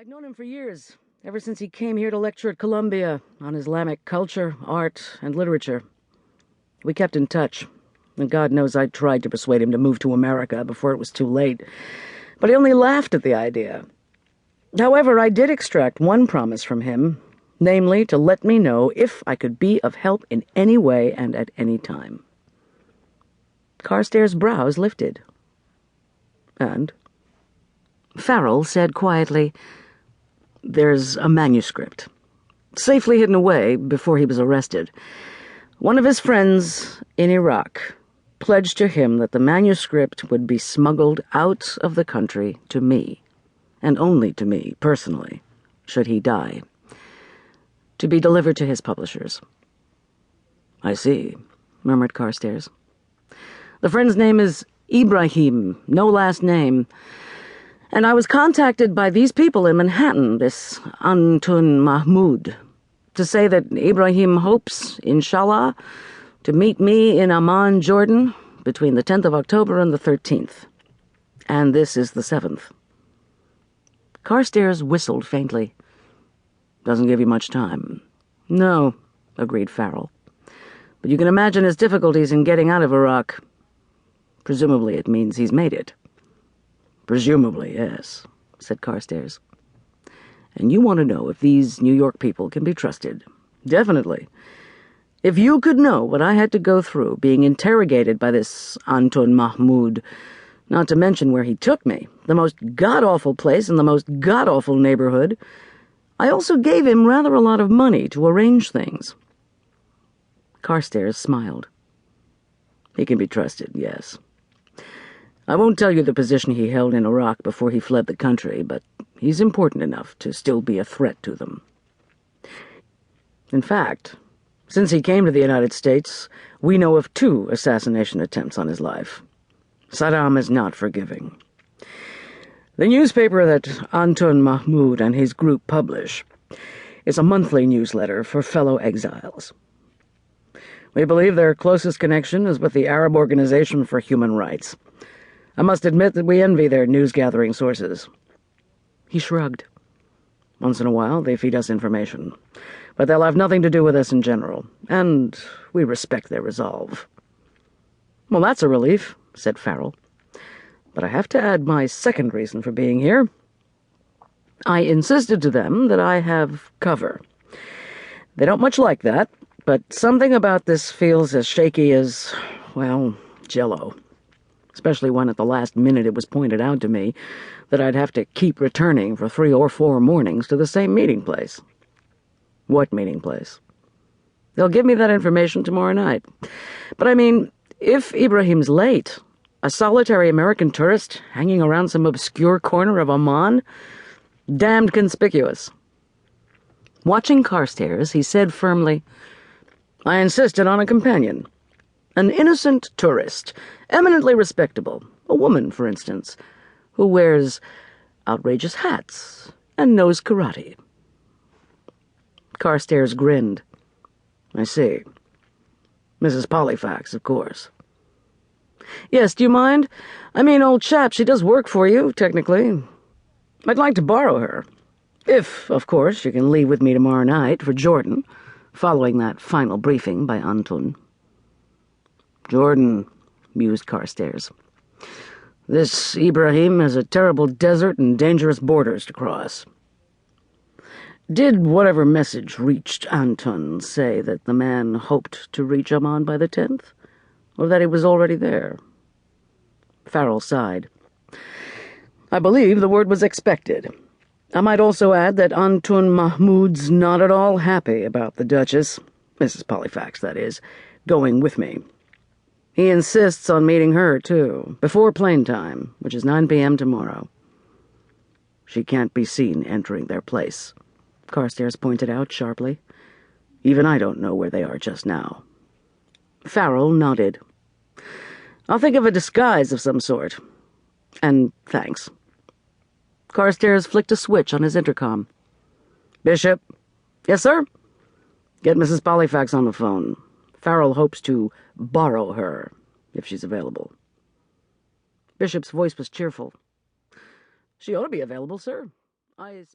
I'd known him for years, ever since he came here to lecture at Columbia on Islamic culture, art, and literature. We kept in touch, and God knows I tried to persuade him to move to America before it was too late, but he only laughed at the idea. However, I did extract one promise from him, namely to let me know if I could be of help in any way and at any time. Carstairs' brows lifted. And? Farrell said quietly, "There's a manuscript, safely hidden away before he was arrested. One of his friends in Iraq pledged to him that the manuscript would be smuggled out of the country to me, and only to me, personally, should he die, to be delivered to his publishers." "I see," murmured Carstairs. "The friend's name is Ibrahim, no last name. And I was contacted by these people in Manhattan, this Antun Mahmoud, to say that Ibrahim hopes, inshallah, to meet me in Amman, Jordan, between the 10th of October and the 13th. And this is the 7th. Carstairs whistled faintly. "Doesn't give you much time." "No," agreed Farrell. "But you can imagine his difficulties in getting out of Iraq. Presumably it means he's made it." "Presumably, yes," said Carstairs. "And you want to know if these New York people can be trusted?" "Definitely. If you could know what I had to go through being interrogated by this Antun Mahmoud, not to mention where he took me, the most god-awful place in the most god-awful neighborhood, I also gave him rather a lot of money to arrange things." Carstairs smiled. "He can be trusted, yes. I won't tell you the position he held in Iraq before he fled the country, but he's important enough to still be a threat to them. In fact, since he came to the United States, we know of 2 assassination attempts on his life. Saddam is not forgiving. The newspaper that Antun Mahmoud and his group publish is a monthly newsletter for fellow exiles. We believe their closest connection is with the Arab Organization for Human Rights. I must admit that we envy their news-gathering sources." He shrugged. "Once in a while, they feed us information, but they'll have nothing to do with us in general, and we respect their resolve." "Well, that's a relief," said Farrell. "But I have to add my second reason for being here. I insisted to them that I have cover. They don't much like that, but something about this feels as shaky as, well, Jell-O. Especially when at the last minute it was pointed out to me that I'd have to keep returning for 3 or 4 mornings to the same meeting place." "What meeting place?" "They'll give me that information tomorrow night. But I mean, if Ibrahim's late, a solitary American tourist hanging around some obscure corner of Amman, damned conspicuous." Watching Carstairs, he said firmly, "I insisted on a companion. An innocent tourist, eminently respectable, a woman, for instance, who wears outrageous hats and knows karate." Carstairs grinned. "I see. Mrs. Pollifax, of course." "Yes, do you mind? I mean, old chap, she does work for you, technically. I'd like to borrow her. If, of course, you can leave with me tomorrow night for Jordan, following that final briefing by Antun." "Jordan," mused Carstairs. "This Ibrahim has a terrible desert and dangerous borders to cross." "Did whatever message reached Antun say that the man hoped to reach Amman by the 10th, or that he was already there?" Farrell sighed. "I believe the word was expected. I might also add that Antun Mahmoud's not at all happy about the Duchess, Mrs. Pollifax, that is, going with me. He insists on meeting her, too, before plane time, which is 9 p.m. tomorrow." "She can't be seen entering their place," Carstairs pointed out sharply. "Even I don't know where they are just now." Farrell nodded. "I'll think of a disguise of some sort. And thanks." Carstairs flicked a switch on his intercom. "Bishop." "Yes, sir?" "Get Mrs. Pollifax on the phone. Farrell hopes to borrow her, if she's available." Bishop's voice was cheerful. "She ought to be available, sir. I